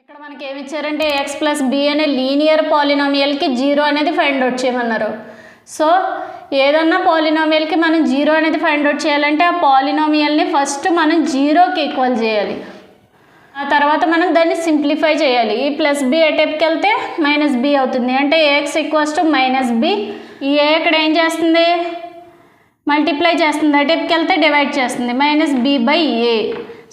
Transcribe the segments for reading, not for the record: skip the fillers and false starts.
ఇక్కడ మనకి ఏమి ఇచ్చారంటే x ప్లస్ b అనే లీనియర్ పాలినామియల్కి జీరో అనేది ఫైండ్ అవుట్ చేయమన్నారు. సో ఏదన్నా పాలినామియల్కి మనం జీరో అనేది ఫైండ్ అవుట్ చేయాలంటే ఆ పాలినామియల్ని ఫస్ట్ మనం జీరోకి ఈక్వల్ చేయాలి. ఆ తర్వాత మనం దాన్ని సింప్లిఫై చేయాలి. ఈ ప్లస్ బి ఎటెప్కి వెళ్తే మైనస్ బి అవుతుంది. అంటే A X equals to minus B. ఈ ఏ ఇక్కడ ఏం చేస్తుంది, మల్టిప్లై చేస్తుంది. ఎటెప్కి వెళ్తే డివైడ్ చేస్తుంది. Minus B by A.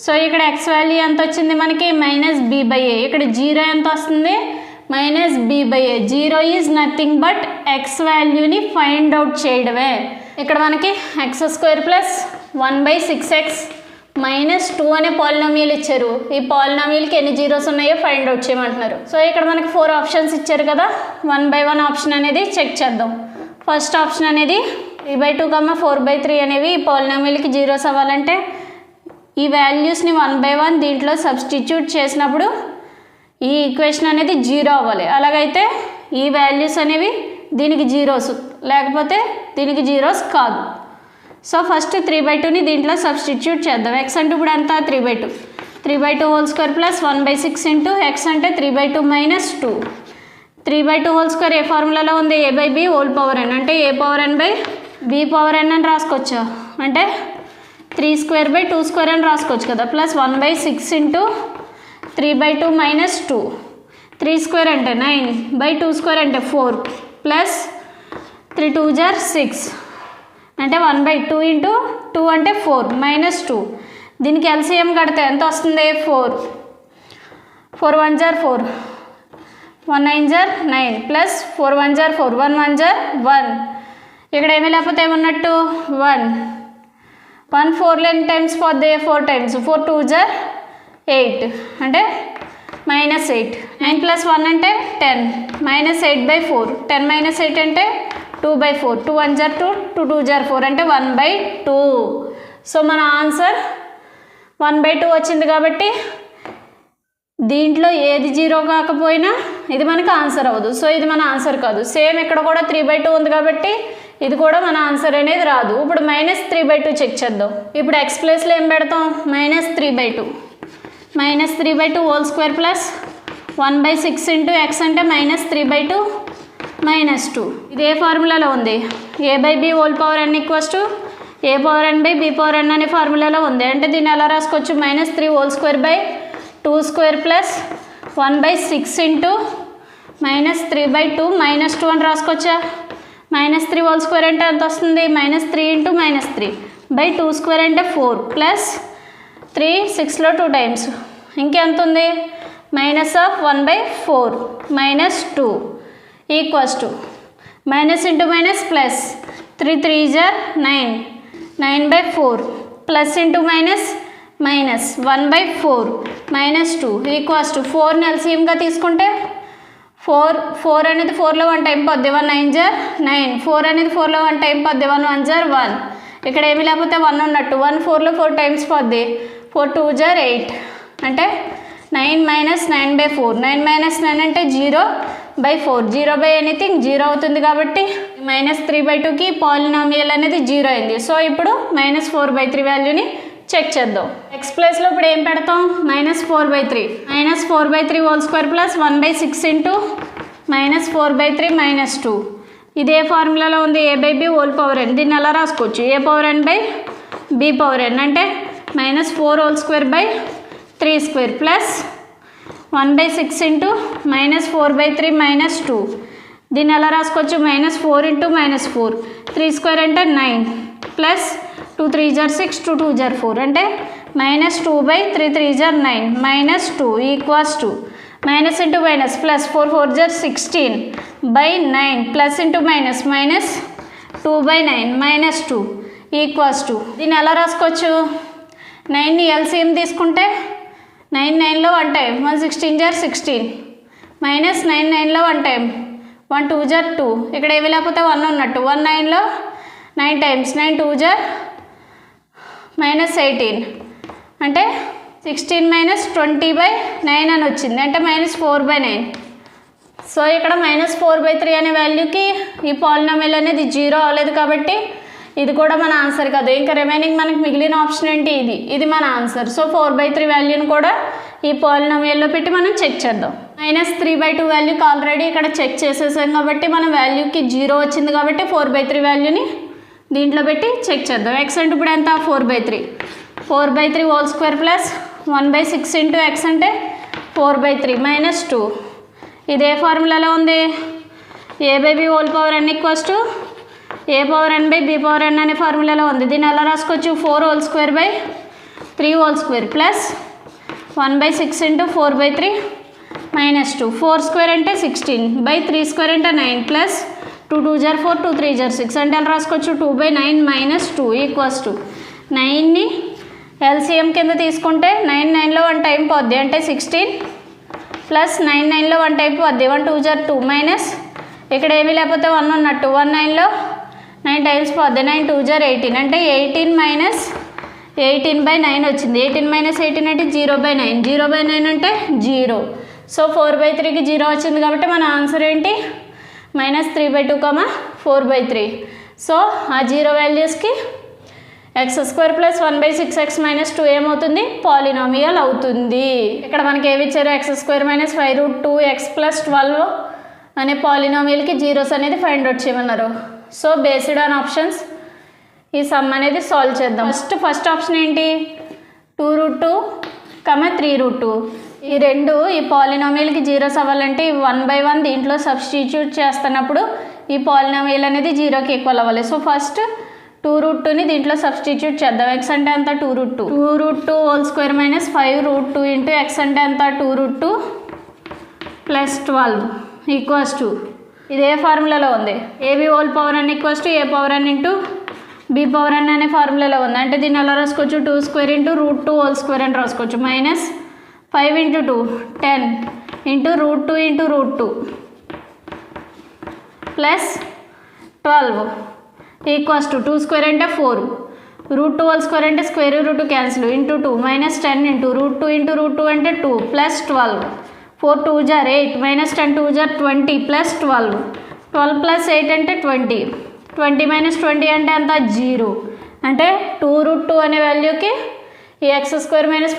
So ఇక్కడ ఎక్స్ వాల్యూ ఎంత వచ్చింది మనకి, మైనస్ బి బై ఏ. ఇక్కడ జీరో ఎంత వస్తుంది, minus B by A. Zero is nothing but X వాల్యూని ఫైండ్ అవుట్ చేయడమే. ఇక్కడ మనకి X square plus 1/6x minus 2 అనే పాలినామియల్ ఇచ్చారు. ఈ పాలినామియల్కి ఎన్ని జీరోస్ ఉన్నాయో ఫైండ్ అవుట్ చేయమంటున్నారు. సో ఇక్కడ మనకి 4 ఆప్షన్స్ ఇచ్చారు కదా, 1 by 1 ఆప్షన్ అనేది చెక్ చేద్దాం. ఫస్ట్ ఆప్షన్ అనేది 3/2, 4/3 అనేవి ఈ పాలినామియల్కి జీరోస్ అవ్వాలంటే ఈ వాల్యూస్ని 1 by 1 దీంట్లో సబ్స్టిట్యూట్ చేసినప్పుడు ఈ ఈక్వేషన్ అనేది జీరో అవ్వాలి. అలాగైతే ఈ వాల్యూస్ అనేవి దీనికి జీరోస్, లేకపోతే దీనికి జీరోస్ కాదు. సో ఫస్ట్ 3/2ని దీంట్లో సబ్స్టిట్యూట్ చేద్దాం. ఎక్స్ అంటే ఇప్పుడు ఎంత, 3/2. 3/2 whole square plus 1/6 into x అంటే 3/2 మైనస్ 2. 3/2 హోల్ స్క్వేర్ ఏ ఫార్ములాలో ఉంది, a by b whole power n. అంటే a power n by b power n అని రాసుకోవచ్చు. అంటే 3²/2² అని రాసుకోవచ్చు కదా. Plus 1/6 into 3/2 minus 2. 3² అంటే 9/2² అంటే 4 ప్లస్ 3 2 జార్ 6 అంటే 1/2 ఇంటూ 2 అంటే 4 మైనస్ 2. దీనికి ఎల్సిఎం కడితే ఎంత వస్తుంది, 4. 4 1 జార్ 4, 1 9 జార్ 9 ప్లస్ 4 1 జార్ 4, 1 1 జార్ 1. ఇక్కడ ఏమీ లేకపోతే ఏమన్నట్టు 1. 1 4 ఎన్ని టైమ్స్ పోద్ది, 4 టైమ్స్. 4 2 జార్ 8 అంటే మైనస్ 8. 9 ప్లస్ 1 అంటే 10 మైనస్ 8/4. 10 మైనస్ 8 అంటే 2/4. 2 1 జార్ 2, 2 2 జార్ 4 అంటే 1/2. సో మన ఆన్సర్ 1/2 వచ్చింది. కాబట్టి దీంట్లో ఏది జీరో కాకపోయినా ఇది మనకు ఆన్సర్ అవ్వదు. సో ఇది మన ఆన్సర్ కాదు. సేమ్ ఇక్కడ కూడా 3/2 ఉంది కాబట్టి ఇది కూడా మన ఆన్సర్ అనేది రాదు. ఇప్పుడు మైనస్ 3/2 చెక్ చేద్దాం. ఇప్పుడు ఎక్స్ ప్లేస్లో ఏం పెడతాం, minus 3/2. Minus 3/2 whole square plus 1/6 into x అంటే మైనస్ 3/2 మైనస్ 2. ఇది ఏ ఫార్ములాలో ఉంది, a by b whole power n equals to a power n by b power n అనే ఫార్ములాలో ఉంది. అంటే దీన్ని ఎలా రాసుకోవచ్చు, minus 3 whole square by 2² plus 1/6 into minus 3/2 minus 2 అని రాసుకోవచ్చా. మైనస్ 3 హోల్ స్క్వేర్ అంటే ఎంత వస్తుంది, మైనస్ 3 ఇంటూ మైనస్ 3/2² అంటే 4 ప్లస్ 3 6లో 2 టైమ్స్ ఇంకెంత ఉంది, minus of 1/4 minus 2 equals to minus into minus plus 3 3 జార్ 9, 9/4 plus into minus minus 1/4 minus 2 equals to 4ని ఎల్సిఎంగా తీసుకుంటే 4 అనేది 4లో 1 టైం పొద్దు, 1 9 జార్ 9. 4 అనేది 4లో 1 టైం పొద్దు, 1 1 జార్ 1. ఇక్కడ ఏమి లేకపోతే 1 ఉన్నట్టు. 1 4లో 4 టైమ్స్ పొద్ది, 4 2 జార్ 8 అంటే 9 మైనస్ 9/4. 9 మైనస్ 9 అంటే 0/4. 0/ఎనీథింగ్ 0 అవుతుంది. కాబట్టి మైనస్ 3/2కి పాలినామియల్ అనేది 0 అయింది. సో ఇప్పుడు మైనస్ 4/3 వాల్యూని చెక్ చేద్దాం. ఎక్స్ ప్లేస్లో ఇప్పుడు ఏం పెడతాం, minus 4/3. Minus 4/3 whole square plus 1/6 into minus 4/3 minus 2. ఇదే ఫార్ములాలో ఉంది, a by b whole power n. దీన్ని ఎలా రాసుకోవచ్చు, a power n by b power n. అంటే minus 4 whole square by 3² plus 1/6 into minus 4/3 minus 2. దీన్ని ఎలా రాసుకోవచ్చు, మైనస్ 4 ఇంటూ మైనస్ 4. 3² అంటే 9 ప్లస్ 2 3 జార్ 6, 2 2 జార్ 4 అంటే మైనస్ 2/3 3 జార్ 9 minus 2 equals to minus into minus plus 4 4 జార్ 16/9 plus into minus minus 2/9 minus 2 equals to దీన్ని ఎలా రాసుకోవచ్చు, 9ని ఎల్సిఎం తీసుకుంటే 9 9లో 1 టైం, 1 16 జార్ 16 మైనస్ 9 9లో 1 టైం, 1 2 జార్ 2. ఇక్కడ ఏమి లేకపోతే 1 ఉన్నట్టు. 1 9లో 9 టైమ్స్, 9 2 జార్ మైనస్ 18 అంటే 16 మైనస్ 20/9 అని వచ్చింది. అంటే మైనస్ 4/9. సో ఇక్కడ మైనస్ 4/3 అనే వాల్యూకి ఈ పాలినామియల్ అనేది 0 అవ్వలేదు. కాబట్టి ఇది కూడా మన ఆన్సర్ కాదు. ఇంకా రిమైనింగ్ మనకి మిగిలిన ఆప్షన్ ఏంటి, ఇది మన ఆన్సర్. సో 4/3 వాల్యూని కూడా ఈ పాలినామియల్లో పెట్టి మనం చెక్ చేద్దాం. -3/2 వాల్యూకి ఆల్రెడీ ఇక్కడ చెక్ చేసేసాం కాబట్టి మన వాల్యూకి 0 వచ్చింది కాబట్టి 4/3 వాల్యూని దీంట్లో పెట్టి చెక్ చేద్దాం. ఎక్స్ అంటే ఇప్పుడు ఎంత 4/3 whole square plus 1/6 into x అంటే 4/3 -2. ఇది ఏ ఫార్ములాలో ఉంది? a/b whole power n equals to a/n/b/n అనే ఫార్ములాలో ఉంది. దీన్ని ఎలా రాసుకోవచ్చు? 4 whole square by 3 whole square plus 1/6 into 4/3 -2. 4 square అంటే 16 బై 3 స్క్వేర్ అంటే 9 ప్లస్ 2 2 4 2 3 6 అంటే ఎలా రాసుకోవచ్చు? 2/9 - 2 ఈక్వల్స్ టు 9ని ఎల్సిఎం కింద తీసుకుంటే 9 9లో 1 టైం పోద్ది అంటే 16 ప్లస్ 9 9లో 1 టైం పోద్ది 1 2 2 మైనస్ ఇక్కడ ఏమీ లేకపోతే 1 ఉన్నట్టు 1 9లో 9 టైమ్స్ పోద్ది 9 2 18 అంటే 18/9 వచ్చింది. 18 - 18 అంటే 0/9 0/9 అంటే 0. సో 4/3కి 0 వచ్చింది కాబట్టి మన ఆన్సర్ ఏంటి? -3/2, 4/3. సో ఆ 0 వాల్యూస్కి x² + 1/6x - 2 ఏమవుతుంది? పాలినామియల్ అవుతుంది. ఇక్కడ మనకి ఏమి ఇచ్చారు? x² - 5√2x + 12 అనే పాలినామియల్కి జీరోస్ అనేది ఫైండ్ అవుట్ చేయమన్నారు. సో బేస్డ్ ఆన్ ఆప్షన్స్ ఈ సమ్ అనేది సాల్వ్ చేద్దాం. ఫస్ట్ ఆప్షన్ ఏంటి? 2√2, 3√2. ఈ రెండు ఈ పాలినామియల్కి జీరోస్ అవ్వాలంటే 1/1 దీంట్లో సబ్స్టిట్యూట్ చేస్తున్నప్పుడు ఈ పాలినామియల్ అనేది 0కి ఈక్వల్ అవ్వాలి. సో ఫస్ట్ 2√2ని దీంట్లో సబ్స్టిట్యూట్ చేద్దాం. ఎక్స్ అంటే ఎంత? 2√2 whole square minus 5√2 into x అంటే ఎంత? 2√2 ప్లస్ 12 ఈక్వల్స్ టు ఇదే ఫార్ములాలో ఉంది. A B whole power n equals to a/n into b/n అనే ఫార్ములాలో ఉంది. అంటే దీన్ని ఎలా రాసుకోవచ్చు? 2² ఇంటూ √2 హోల్ స్క్వేర్ అని రాసుకోవచ్చు. Minus 5 into 2 10 into √2 into √2 plus 12 equals to 2² అంటే 4 √2 హోల్ స్క్వేర్ అంటే square root cancel into 2 minus 10 into √2 అంటే 2 ప్లస్ 12 4 2 8 మైనస్ 10 2 20 ప్లస్ 12 ప్లస్ 8 అంటే 20 మైనస్ 20 అంటే అంత 0. అంటే 2√2 అనే వాల్యూకి ఈ x² -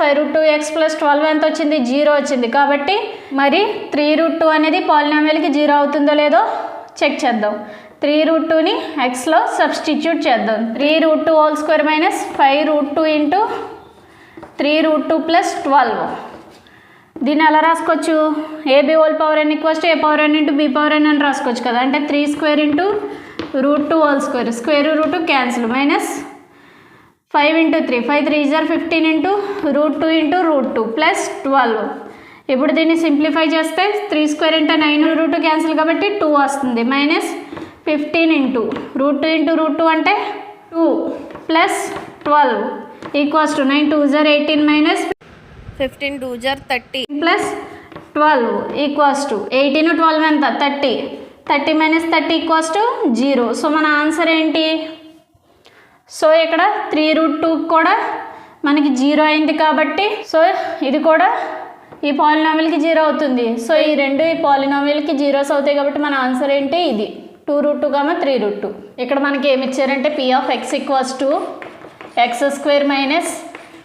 5√2x + 12 ఎంత వచ్చింది? 0 వచ్చింది. కాబట్టి మరి 3√2 అనేది పాలినామియల్కి 0 అవుతుందో లేదో చెక్ చేద్దాం. 3√2ని xలో సబ్స్టిట్యూట్ చేద్దాం. 3√2 whole square minus 5√2 into 3√2 plus 12. దీన్ని ఎలా రాసుకోవచ్చు? A B whole power n equals to a/n into b/n అని రాసుకోవచ్చు కదా. అంటే 3² into √2 whole square square root cancel minus 5 into 3 5 3 15 into √2 into √2 plus 12. ఇప్పుడు దీన్ని సింప్లిఫై చేస్తే 3² అంటే 9 √2 క్యాన్సిల్ కాబట్టి 2 వస్తుంది. మైనస్ 15 ఇంటూ √2 అంటే 2 plus 12 equals to 9 2 18 minus 15 2 30 plus 12 equals to 18 12 ఎంత? 30 మైనస్ 30 ఈక్వల్స్ టు 0. సో మన ఆన్సర్ ఏంటి? సో ఇక్కడ 3√2 కూడా మనకి 0 అయింది కాబట్టి సో ఇది కూడా ఈ పాలినామియల్కి 0 అవుతుంది. సో ఈ రెండు ఈ పాలినామియల్కి జీరోస్ అవుతాయి కాబట్టి మన ఆన్సర్ ఏంటి? ఇది 2√2, 3√2. ఇక్కడ మనకి ఏమి ఇచ్చారంటే p(x) equals to x² minus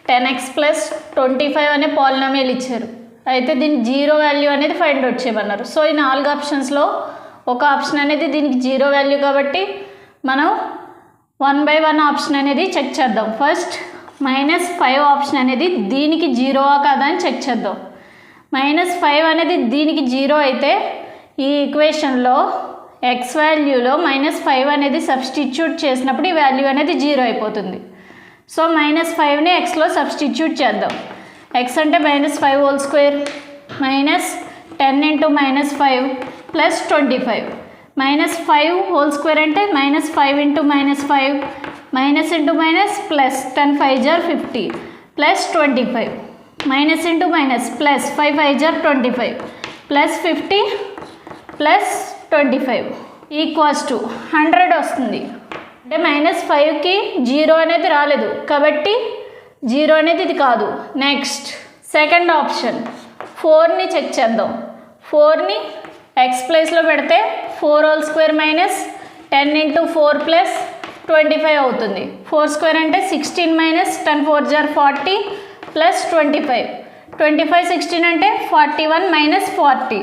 10x plus 25 అనే పాలినామియల్ ఇచ్చారు. అయితే దీని 0 వాల్యూ అనేది ఫైండ్ అవుట్ చేయమన్నారు. సో ఈ 4 ఆప్షన్స్లో ఒక ఆప్షన్ అనేది దీనికి 0 వాల్యూ కాబట్టి మనం 1/1 ఆప్షన్ అనేది చెక్ చేద్దాం. ఫస్ట్ -5 ఆప్షన్ అనేది దీనికి 0 కాదా అని చెక్ చేద్దాం. -5 అనేది దీనికి 0 అయితే ఈ ఈక్వేషన్లో x వాల్యూలో -5 అనేది సబ్స్టిట్యూట్ చేసినప్పుడు ఈ వాల్యూ అనేది 0 అయిపోతుంది. సో -5ని xలో సబ్స్టిట్యూట్ చేద్దాం. x అంటే -5 whole square minus 10 into -5 plus 25 -5 whole square అంటే -5 into -5 minus into minus plus 10 5 50 plus 25 minus into minus plus 5 5 25 plus 50 plus 25 equals to 100 వస్తుంది. అంటే -5కి 0 అనేది రాలేదు కాబట్టి 0 అనేది ఇది కాదు. నెక్స్ట్ సెకండ్ ఆప్షన్ 4ని చెక్ చేద్దాం. 4ని x ప్లేస్లో పెడితే 4 whole square minus 10 into 4 plus 25 అవుతుంది. 4² అంటే 16 మైనస్ 10 4 40 ప్లస్ 25 25 16 అంటే 41 మైనస్ 40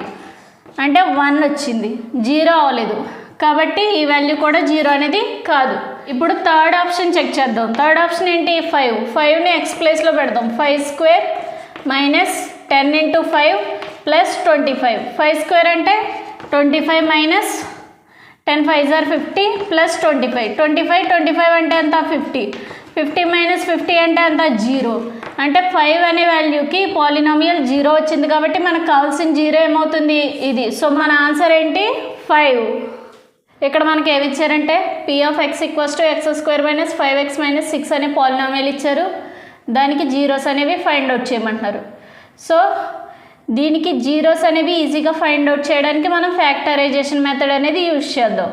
అంటే 1 వచ్చింది, 0 అవ్వలేదు కాబట్టి ఈ వాల్యూ కూడా 0 అనేది కాదు. ఇప్పుడు థర్డ్ ఆప్షన్ చెక్ చేద్దాం. థర్డ్ ఆప్షన్ ఏంటి? 5ని ఎక్స్ ప్లేస్లో పెడదాం. 5 square minus 10 into 5 plus 25. 5 square అంటే 25 మైనస్ 10 5 ఆర్ 50 ప్లస్ 25. 25 అంటే ఎంత? 50. 50 మైనస్ 50 అంటే ఎంత? 0. అంటే 5 అనే వాల్యూకి పాలినామియల్ 0 వచ్చింది కాబట్టి మనకు కావాల్సిన 0 ఏమవుతుంది? ఇది. సో మన ఆన్సర్ ఏంటి? 5. ఇక్కడ మనకి ఏమి ఇచ్చారంటే p of x equals to x square minus 5x minus 6 అనే పాలినామియల్ ఇచ్చారు. దానికి జీరోస్ అనేవి ఫైండ్ అవుట్ చేయమంటున్నారు. సో దీనికి జీరోస్ అనేవి ఈజీగా ఫైండ్ అవుట్ చేయడానికి మనం ఫ్యాక్టరైజేషన్ మెథడ్ అనేది యూజ్ చేద్దాం.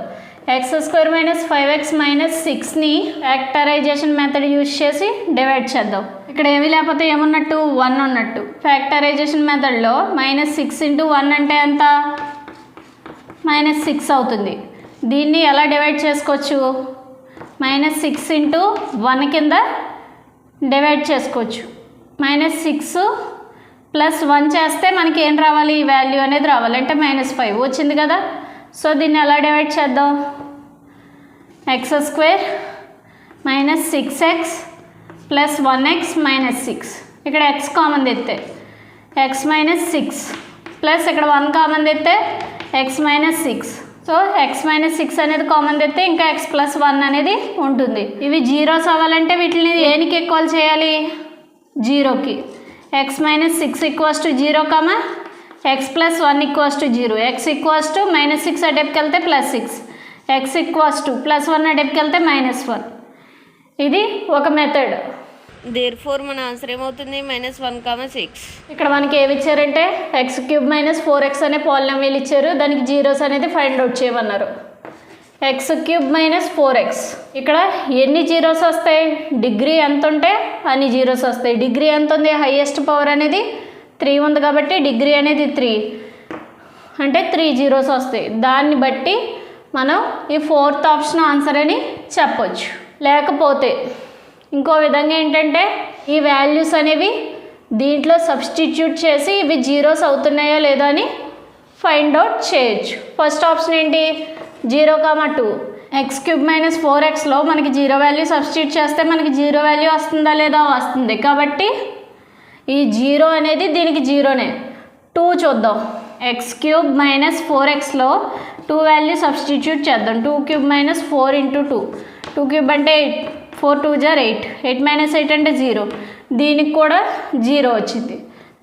X square minus 5x minus 6ని ఫ్యాక్టరైజేషన్ మెథడ్ యూజ్ చేసి డివైడ్ చేద్దాం. ఇక్కడ ఏమీ లేకపోతే ఏమున్నట్టు? 1 ఉన్నట్టు. ఫ్యాక్టరైజేషన్ మెథడ్లో మైనస్ 6 ఇంటూ 1 అంటే ఎంత? మైనస్ 6 అవుతుంది. దీన్ని ఎలా డివైడ్ చేసుకోవచ్చు? మైనస్ 6 ఇంటూ 1 కింద డివైడ్ చేసుకోవచ్చు. మైనస్ 6 ప్లస్ 1 చేస్తే మనకి ఏం రావాలి? ఈ వాల్యూ అనేది రావాలి. అంటే మైనస్ 5 వచ్చింది కదా. సో దీన్ని ఎలా డివైడ్ చేద్దాం? X square minus 6x plus 1x minus 6. ఇక్కడ ఎక్స్ కామన్ తెస్తే ఎక్స్ మైనస్ 6 ప్లస్ ఇక్కడ 1 కామన్ తెస్తే X minus 6. So X minus 6 అనేది కామన్ తెస్తే ఇంకా ఎక్స్ ప్లస్ 1 అనేది ఉంటుంది. ఇవి జీరోస్ అవ్వాలంటే వీటిని దేనికి ఈక్వల్ చేయాలి? 0కి. X minus 6 equals to 0 comma X plus 1 equals to 0. X equals to minus 6 అటెప్కి వెళ్తే plus 6, X equals to plus 1 అటెప్కి వెళ్తే మైనస్ 1. ఇది ఒక మెథడ్. దేర్ఫోర్ మన ఆన్సర్ ఏమవుతుంది? -1, 6. ఇక్కడ మనకి ఏమి ఇచ్చారంటే ఎక్స్ క్యూబ్ మైనస్ 4x అనే పాలినామియల్ ఇచ్చారు. దానికి జీరోస్ అనేది ఫైండ్ అవుట్ చేయమన్నారు. X cube minus 4x. ఇక్కడ ఎన్ని జీరోస్ వస్తాయి? డిగ్రీ ఎంత ఉంటే అన్ని జీరోస్ వస్తాయి. డిగ్రీ ఎంత ఉంది? హైయెస్ట్ పవర్ అనేది 3 ఉంది కాబట్టి డిగ్రీ అనేది 3 అంటే 3 జీరోస్ వస్తాయి. దాన్ని బట్టి మనం ఈ 4th ఆప్షన్ ఆన్సర్ అని చెప్పొచ్చు. లేకపోతే ఇంకో విధంగా ఏంటంటే ఈ వాల్యూస్ అనేవి దీంట్లో సబ్స్టిట్యూట్ చేసి ఇవి జీరోస్ అవుతున్నాయో లేదో అని ఫైండ్ అవుట్ చేయొచ్చు. ఫస్ట్ ఆప్షన్ ఏంటి? 0, 2. ఎక్స్ క్యూబ్ మైనస్ 4xలో మనకి 0 వాల్యూ సబ్స్టిట్యూట్ చేస్తే మనకి 0 వాల్యూ వస్తుందా లేదా? వస్తుంది. కాబట్టి ఈ 0 అనేది దీనికి 0నే. 2 చూద్దాం. ఎక్స్ క్యూబ్ మైనస్ 4xలో 2 వాల్యూ సబ్స్టిట్యూట్ చేద్దాం. 2 క్యూబ్ మైనస్ 4 ఇంటూ 2. 2 క్యూబ్ అంటే 8, 4 2 = 8. 8 మైనస్ 8 అంటే 0. దీనికి కూడా 0 వచ్చింది.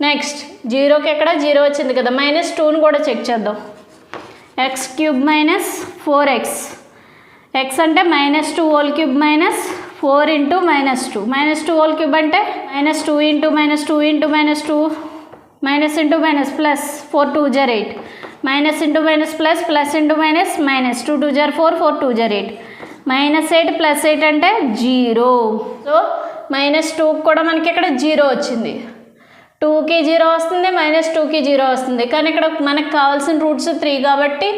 నెక్స్ట్ 0కి ఎక్కడ 0 వచ్చింది కదా. -2ని కూడా చెక్ చేద్దాం. X cube minus 4x. X అంటే -2 whole cube minus 4 into -2. -2 whole cube అంటే -2 into -2 into -2 minus into minus plus 4 2 = 8. Minus into minus plus plus into minus minus 2 2 = 4 4 2 = 8. -8 plus 8 అంటే 0. సో -2 కూడా మనకి ఇక్కడ 0 వచ్చింది. 2కి 0 వస్తుంది, -2కి 0 వస్తుంది. కానీ ఇక్కడ మనకు కావాల్సిన రూట్స్ 3 కాబట్టి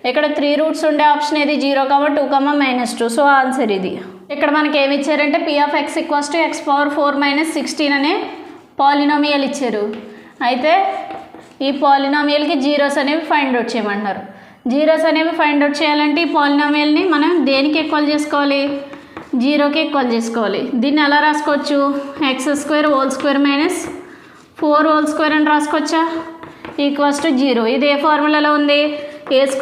ఇక్కడ 3 రూట్స్ ఉండే ఆప్షన్ ఏది? 0, 2, -2. సో ఆన్సర్ ఇది. ఇక్కడ మనకి ఏమి ఇచ్చారంటే p of x equals to x⁴ - 16 అనే పాలినామియల్ ఇచ్చారు. అయితే ఈ పాలినామియల్కి జీరోస్ అనేవి ఫైండ్ అవుట్ చేయమంటున్నారు. జీరోస్ అనేవి ఫైండ్ అవుట్ చేయాలంటే ఈ పాలినామియల్ని మనం దేనికి ఈక్వల్ చేసుకోవాలి? 0కి ఈక్వల్ చేసుకోవాలి. దీన్ని ఎలా రాసుకోవచ్చు? x² whole square minus 4 whole square అని రాసుకోవచ్చా? Equals to 0. ఇది ఏ ఫార్ములాలో ఉంది? a²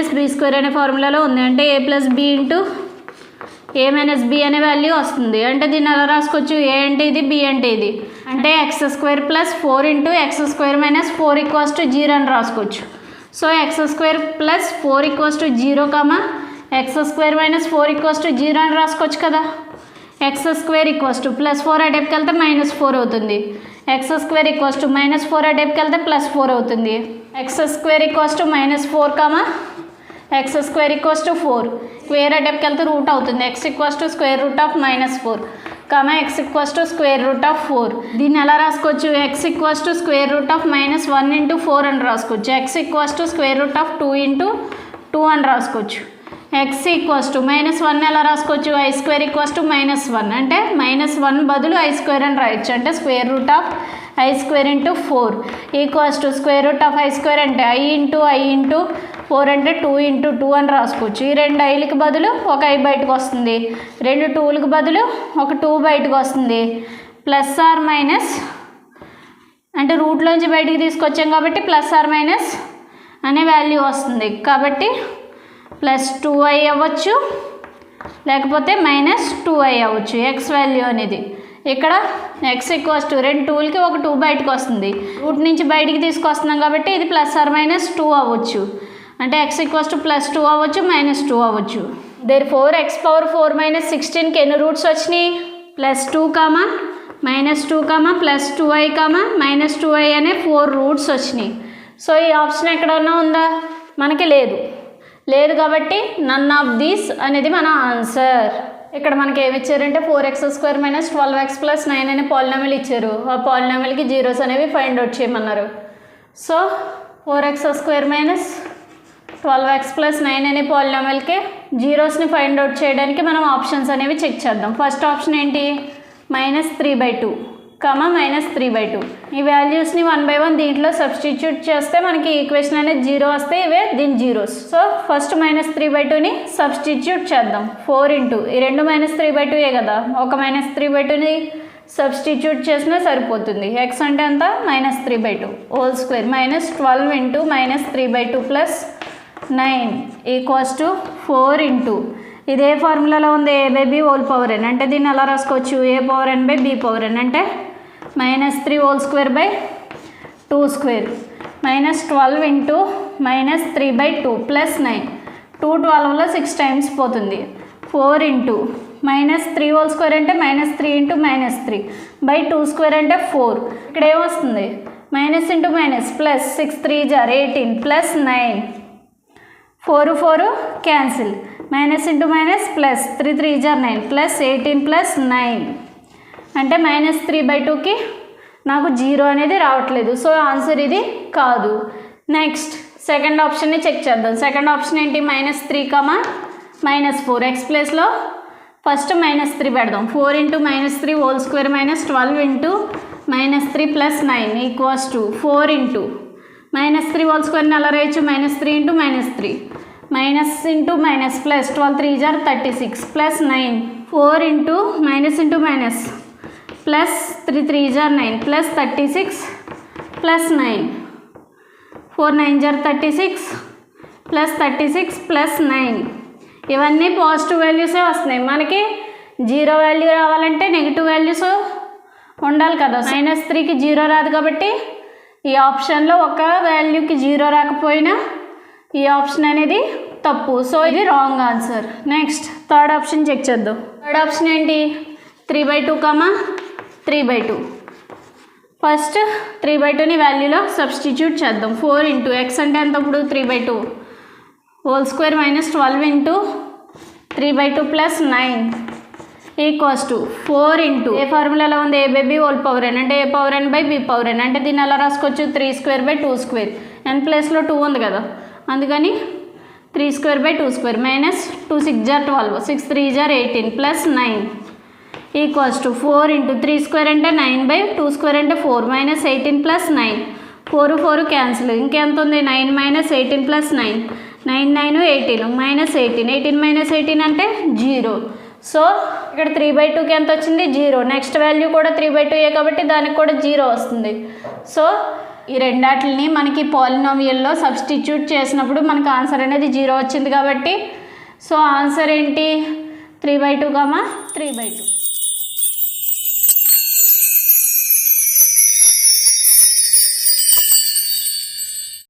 - b² అనే ఫార్ములాలో ఉంది. అంటే a + b into a - b అనే వాల్యూ వస్తుంది. అంటే దీన్ని ఎలా రాసుకోవచ్చు? a అంటే ఇది, b అంటే ఇది. అంటే x² + 4 ఇంటూ x² - 4 = 0 అని రాసుకోవచ్చు. సో x² + 4 = 0, x² - 4 = 0 అని రాసుకోవచ్చు కదా. x² + +4 అటెప్కి వెళ్తే -4 అవుతుంది. x² = -4 అటెప్కి వెళ్తే +4 అవుతుంది. x² = -4, x² = 4 స్క్వేర్ అటెప్కి వెళ్తే రూట్ అవుతుంది. x = √−4, x = √4. దీన్ని ఎలా రాసుకోవచ్చు? x = √−1 ఇంటూ 4 అని రాసుకోవచ్చు. x = √2 ఇంటూ 2 అని రాసుకోవచ్చు. x -1 ఎలా రాసుకోవచ్చు? i² = -1 అంటే -1 బదులు i² అని రాయొచ్చు. అంటే √(x² I square into 4 equals to square root of I square అంటే ఐ ఇంటూ 4 అంటే 2 ఇంటూ 2 అని రాసుకోవచ్చు. ఈ 2 ఐలకి బదులు ఒక ఐ బయటకు వస్తుంది, 2 2లకు బదులు ఒక 2 బయటకు వస్తుంది. ప్లస్ ఆర్ మైనస్ అంటే రూట్లోంచి బయటికి తీసుకొచ్చాం కాబట్టి ప్లస్ ఆర్ మైనస్ అనే వాల్యూ వస్తుంది. కాబట్టి ప్లస్ 2i అవ్వచ్చు, లేకపోతే మైనస్ 2i అవ్వచ్చు ఎక్స్ వాల్యూ అనేది. ఇక్కడ ఎక్స్ ఈక్వల్స్ టు 2 2లకి ఒక 2 బయటకు వస్తుంది, రూట్ నుంచి బయటికి తీసుకొస్తున్నాం కాబట్టి ఇది ప్లస్ ఆర్ మైనస్ 2 అవ్వచ్చు. అంటే ఎక్స్ ఈక్వల్స్ టు ప్లస్ 2 అవ్వచ్చు, మైనస్ 2 అవ్వచ్చు. దేర్ఫోర్ x పవర్ 4 మైనస్ 16కి ఎన్ని రూట్స్ వచ్చినాయి? Plus 2 comma minus 2 comma plus 2i comma minus 2i అనే 4 రూట్స్ వచ్చినాయి. సో ఈ ఆప్షన్ ఎక్కడన్నా ఉందా? మనకి లేదు కాబట్టి నన్ ఆఫ్ దీస్ అనేది మన ఆన్సర్. ఇక్కడ మనకి ఏమి ఇచ్చారంటే 4x² మైనస్ 12x ప్లస్ 9 అనే పాలినామిల్ ఇచ్చారు. ఆ పాలినామిల్కి జీరోస్ అనేవి ఫైండ్ అవుట్ చేయమన్నారు. So 4x² minus 12x plus 9 అనే పాలినామిల్కి జీరోస్ని ఫైండ్ అవుట్ చేయడానికి మనం ఆప్షన్స్ అనేవి చెక్ చేద్దాం. ఫస్ట్ ఆప్షన్ ఏంటి? -3/2 -3/2. ఈ వాల్యూస్ని 1 by 1 దీంట్లో సబ్స్టిట్యూట్ చేస్తే మనకి ఈక్వేషన్ అనేది 0 వస్తే ఇవే దీని జీరోస్. సో ఫస్ట్ -3/2ని సబ్స్టిట్యూట్ చేద్దాం. 4 ఇంటూ ఈ రెండు -3/2 కదా, ఒక -3/2ని సబ్స్టిట్యూట్ చేసినా సరిపోతుంది. ఎక్స్ అంటే ఎంత? -3/2 whole square minus 12 into -3/2 plus 9 equals to 4 into ఇదే ఫార్ములాలో ఉంది a/b హోల్ పవర్ n. అంటే దీన్ని ఎలా రాసుకోవచ్చు? a/n/b/n అంటే -3 whole square by 2 square minus 12 into -3/2 plus 9. 2 12లో 6 times పోతుంది. 4 ఇంటూ -3 హోల్ స్క్వేర్ అంటే -3 ఇంటూ -3 బై 2 స్క్వేర్ అంటే 4. ఇక్కడ ఏమొస్తుంది? Minus into minus plus 6 3 = 18 plus 9 4 4 cancel minus into minus plus 3 3 = 9 plus 18 plus 9 అంటే -3/2కి నాకు 0 అనేది రావట్లేదు. సో ఆన్సర్ ఇది కాదు. నెక్స్ట్ సెకండ్ ఆప్షన్ని చెక్ చేద్దాం. సెకండ్ ఆప్షన్ ఏంటి? -3 -4 ఎక్స్ ప్లేస్లో ఫస్ట్ -3 పెడదాం. 4 into -3 whole square minus 12 into -3 plus 9 equals to 4 into -3 whole స్క్వేర్ని అలా రాయొచ్చు. -3 into -3 minus into minus plus 12 3 = 36 plus 9 4 into minus plus 3 3 = 9 plus 36 plus 9 4 9 = 36 plus 36 plus 9. ఇవన్నీ పాజిటివ్ వాల్యూసే వస్తున్నాయి. మనకి 0 వాల్యూ రావాలంటే నెగిటివ్ వాల్యూస్ ఉండాలి కదా. -3కి 0 రాదు కాబట్టి ఈ ఆప్షన్లో ఒక వాల్యూకి 0 రాకపోయినా ఈ ఆప్షన్ అనేది తప్పు. సో ఇది wrong answer. Next third option check చేద్దాం. థర్డ్ ఆప్షన్ ఏంటి? 3/2 3/2. ఫస్ట్ 3/2ని వాల్యూలో సబ్స్టిట్యూట్ చేద్దాం. 4 ఇంటూ ఎక్స్ అంటే ఎంత? ఇప్పుడు 3/2 whole square minus 12 into 3/2 plus 9 equals to 4 into ఏ ఫార్ములాలో ఉంది? a/b హోల్ పవర్ n అంటే a/n/b/n అంటే దీన్ని ఎలా రాసుకోవచ్చు? 3² / 2 స్క్వేర్. n ప్లేస్లో 2 ఉంది కదా, అందుకని 3² / 2 square minus 2 6 = 12 6 3 = 18 plus 9 equals to 4 into 3² అంటే 9/2 స్క్వేర్ అంటే 4 మైనస్ 18 ప్లస్ 9 4 4 క్యాన్సిల్. ఇంకెంత ఉంది? 9 మైనస్ 18 ప్లస్ 9 9 9 18 మైనస్ 18 18 మైనస్ 18 అంటే 0. సో ఇక్కడ 3/2కి ఎంత వచ్చింది? 0. నెక్స్ట్ వాల్యూ కూడా 3/2 కాబట్టి దానికి కూడా 0 వస్తుంది. సో ఈ రెండాటిని మనకి పాలినామియల్లో సబ్స్టిట్యూట్ చేసినప్పుడు మనకు ఆన్సర్ అనేది 0 వచ్చింది కాబట్టి సో ఆన్సర్ ఏంటి? 3/2 3/2.